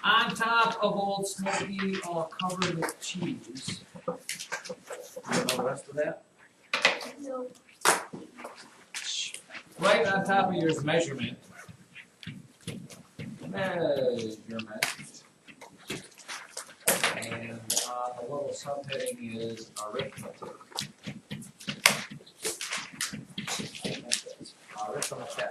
On top of Old Smoky, all covered with cheese. You know the rest of that? No. Right on top of yours, measurement. Measurement. And the little subheading is arithmetic. Arithmetic.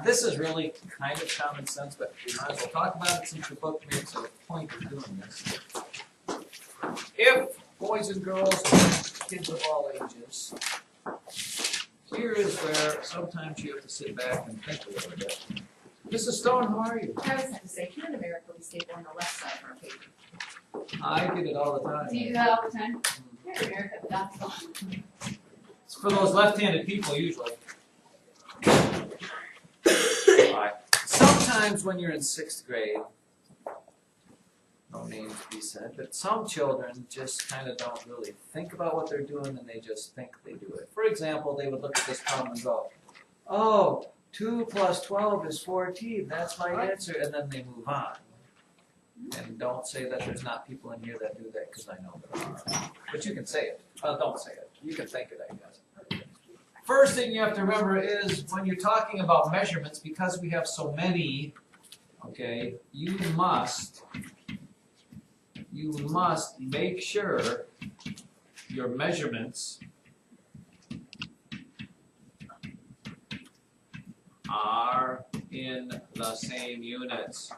This is really kind of common sense, but we might as well talk about it since the book makes a point of doing this. If boys and girls, kids of all ages, here is where sometimes you have to sit back and think a little bit. Mrs. Stone, how are you? I was going to say, here in America, we staple on the left side of our paper. I get it all the time. Do you do that all the time? Here in America, that's fine. It's for those left-handed people, usually. Sometimes when you're in 6th grade, no names to be said, but some children just kind of don't really think about what they're doing and they just think they do it. For example, they would look at this problem and go, oh, 2 plus 12 is 14, that's my answer, and then they move on. And don't say that there's not people in here that do that, because I know there are. But you can say it. Don't say it. You can think it, I guess. First thing you have to remember is when you're talking about measurements, because we have so many, okay, you must make sure your measurements are in the same units.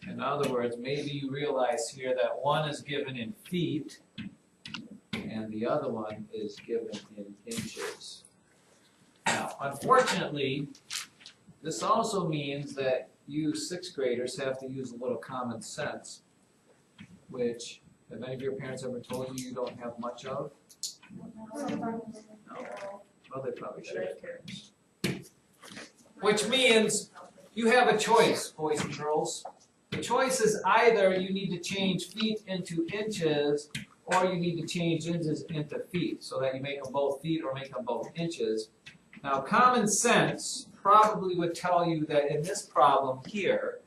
In other words, maybe you realize here that one is given in feet and the other one is given in inches. Now, unfortunately, this also means that you 6th graders have to use a little common sense, which, have any of your parents ever told you you don't have much of? No. Well, they probably should. Which means you have a choice, boys and girls. The choice is either you need to change feet into inches or you need to change inches into feet so that you make them both feet or make them both inches. Now, common sense probably would tell you that in this problem here,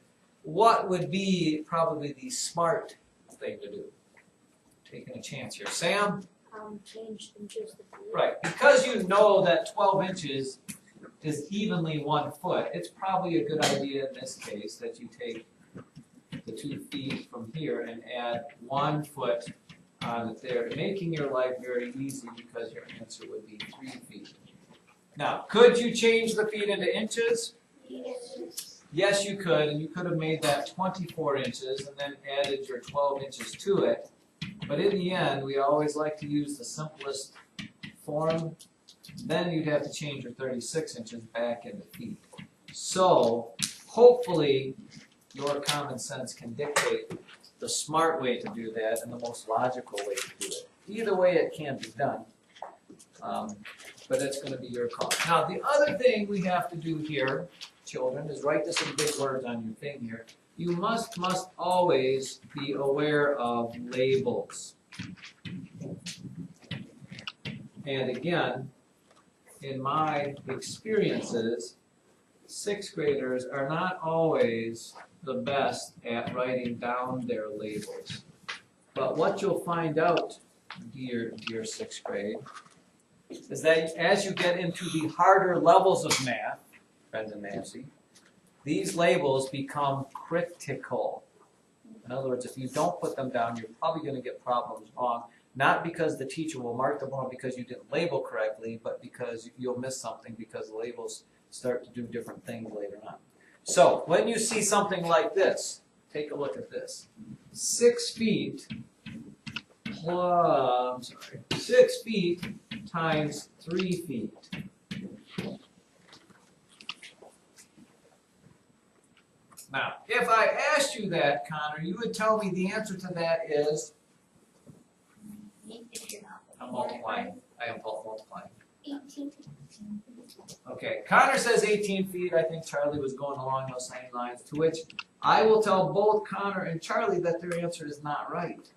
what would be probably the smart thing to do? Taking a chance here. Sam? Change inches to feet. Right. Because you know that 12 inches is evenly 1 foot, it's probably a good idea in this case that you take the 2 feet from here and add 1 foot on it there, making your life very easy because your answer would be 3 feet. Now, could you change the feet into inches? Yes. Yes, you could, and you could have made that 24 inches and then added your 12 inches to it. But in the end, we always like to use the simplest form. Then you'd have to change your 36 inches back into feet. So, hopefully, your common sense can dictate the smart way to do that and the most logical way to do it. Either way, it can be done. But it's going to be your call. Now, the other thing we have to do here, children, is write this in big words on your thing here. You must always be aware of labels. And again, in my experiences, 6th graders are not always the best at writing down their labels. But what you'll find out, dear 6th grade, is that as you get into the harder levels of math, Friends and Nancy, these labels become critical. In other words, if you don't put them down, you're probably going to get problems wrong, not because the teacher will mark them wrong because you didn't label correctly, but because you'll miss something because the labels start to do different things later on. So, when you see something like this, take a look at this. 6 feet plus, 6 feet times 3 feet. Now, if I asked you that, Connor, you would tell me the answer to that is? I'm multiplying. I am multiplying. 18. Okay, Connor says 18 feet. I think Charlie was going along those same lines, to which I will tell both Connor and Charlie that their answer is not right.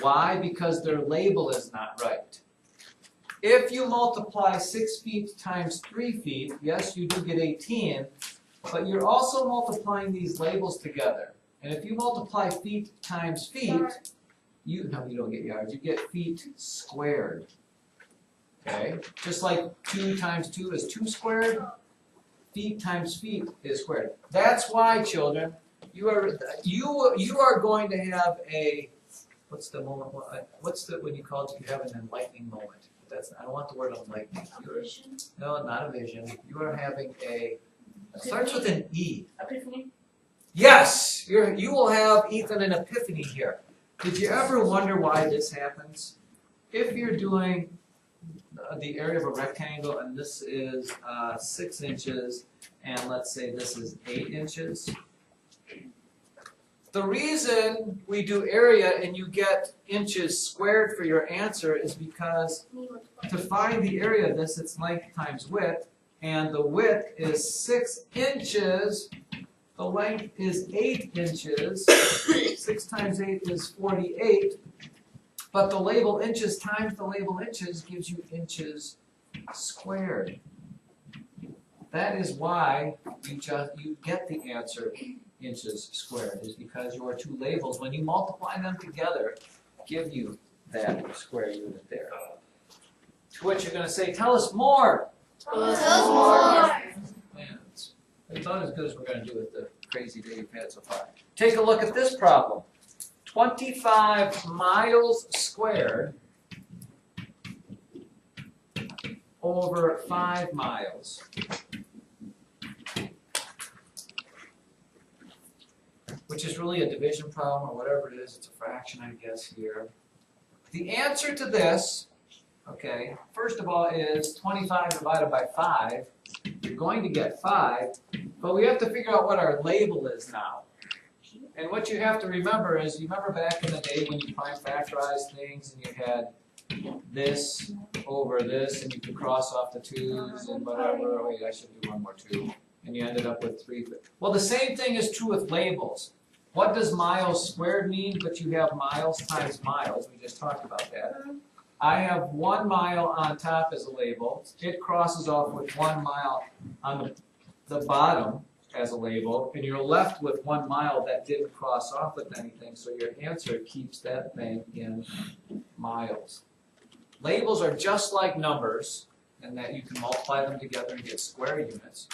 Why? Because their label is not right. If you multiply 6 feet times 3 feet, yes, you do get 18, but you're also multiplying these labels together. And if you multiply feet times feet, you don't get yards, you get feet squared. Okay? Just like 2 times 2 is 2 squared, feet times feet is squared. That's why, children, you are going to have a, what's the moment, when you call it, you have an enlightening moment. I don't want the word enlightening. No, not a vision. You are having it starts with an E. Epiphany? Yes! You will have, Ethan, an epiphany here. Did you ever wonder why this happens? If you're doing the area of a rectangle and this is 6 inches and let's say this is 8 inches, the reason we do area and you get inches squared for your answer is because to find the area of this, it's length times width, and the width is 6 inches, the length is 8 inches, 6 times 8 is 48, but the label inches times the label inches gives you inches squared. That is why you get the answer inches squared, is because your two labels, when you multiply them together, give you that square unit there. To which you're going to say, tell us more. Tell us more. Man, it's not as good as we're going to do with the crazy day you've had so far. Take a look at this problem. 25 miles squared over 5 miles. Which is really a division problem or whatever it is. It's a fraction, I guess, here. The answer to this, okay, first of all is 25 divided by 5. You're going to get 5, but we have to figure out what our label is now. And what you have to remember is, you remember back in the day when you prime factorized things and you had this over this and you could cross off the 2's and whatever. Wait, I should do one more 2. And you ended up with 3. Well, the same thing is true with labels. What does miles squared mean? But you have miles times miles. We just talked about that. I have 1 mile on top as a label. It crosses off with 1 mile on the bottom as a label. And you're left with 1 mile that didn't cross off with anything. So your answer keeps that thing in miles. Labels are just like numbers in that you can multiply them together and get square units.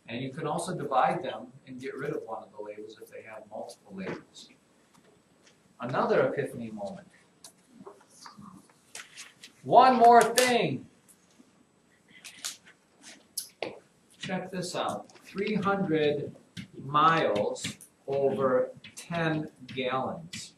And you can also divide them and get rid of one of the labels if they have multiple labels. Another epiphany moment. One more thing. Check this out. 300 miles over 10 gallons.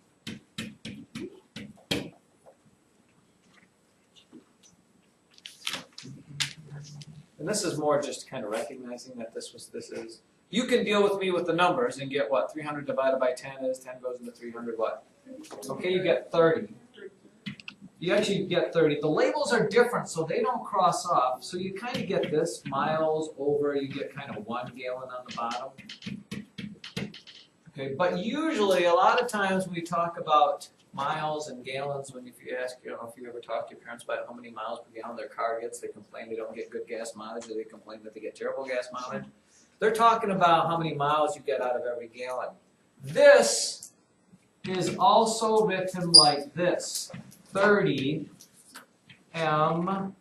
And this is more just kind of recognizing that this is. You can deal with me with the numbers and get what 300 divided by 10 is. 10 goes into 300 what? Okay, you get 30. You actually get 30. The labels are different, so they don't cross off. So you kind of get this, miles over, you get kind of 1 gallon on the bottom. Okay, but usually, a lot of times we talk about miles and gallons, if you ask, if you ever talk to your parents about how many miles per gallon their car gets, they complain they don't get good gas mileage, or they complain that they get terrible gas mileage. They're talking about how many miles you get out of every gallon. This is also written like this. 30 MPG.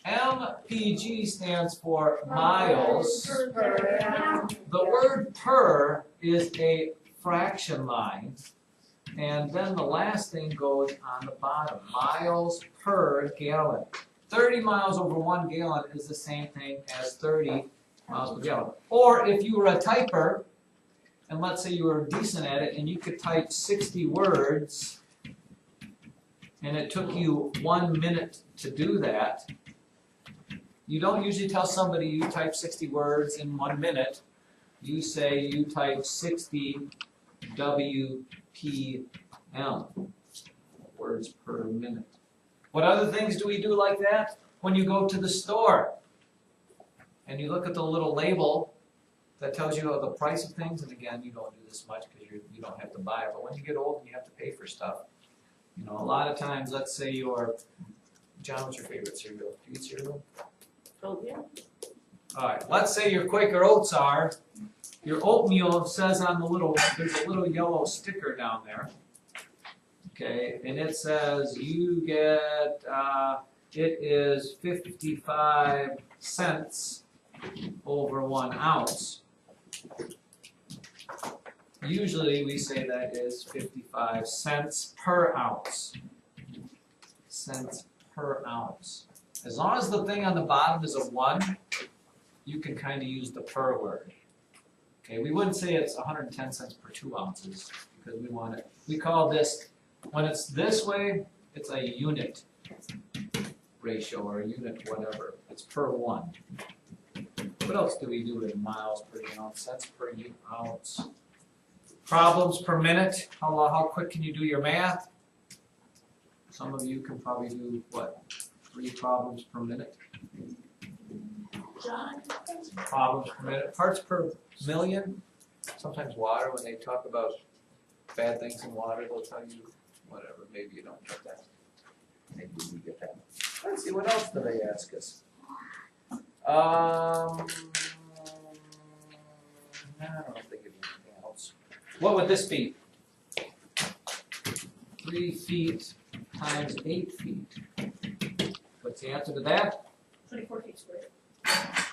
MPG stands for miles. The word per is a fraction line, and then the last thing goes on the bottom. Miles per gallon. 30 miles over 1 gallon is the same thing as 30 miles per gallon. Or if you were a typer, and let's say you were decent at it, and you could type 60 words, and it took you 1 minute to do that, you don't usually tell somebody you type 60 words in 1 minute. You say you type 60 WPM, words per minute. What other things do we do like that? When you go to the store and you look at the little label That tells you the price of things, and again, you don't do this much because you don't have to buy it, but when you get old and you have to pay for stuff, you know, a lot of times, let's say John, what's your favorite cereal? Do you eat cereal? Oh, yeah. Alright, let's say your Quaker Oats are, your oatmeal says on there's a little yellow sticker down there. Okay, and it says you get, it is 55 cents over 1 ounce. Usually we say that is 55 cents per ounce. Cents per ounce. As long as the thing on the bottom is a 1, you can kind of use the per word. Okay, we wouldn't say it's 110 cents per 2 ounces because we call this, when it's this way, it's a unit ratio or a unit whatever. It's per 1. What else do we do in miles per gallon, cents per ounce? Problems per minute, how quick can you do your math? Some of you can probably do, what, 3 problems per minute? John? Problems per minute, parts per million. Sometimes water, when they talk about bad things in water, they'll tell you, whatever, maybe you don't get that. Maybe you get that. Let's see, what else do they ask us? I don't think of anything else. What would this be? 3 feet times 8 feet. What's the answer to that? 24 feet squared.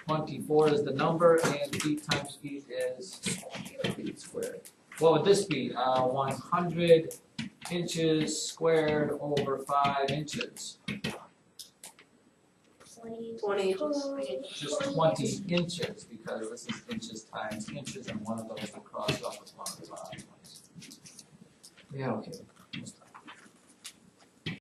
24 is the number, and feet times feet is feet squared. What would this be? 100 inches squared over 5 inches. 20 inches. Just 20 inches, because this is inches times inches, and one of those will cross off with one of the bottom ones. Yeah, okay.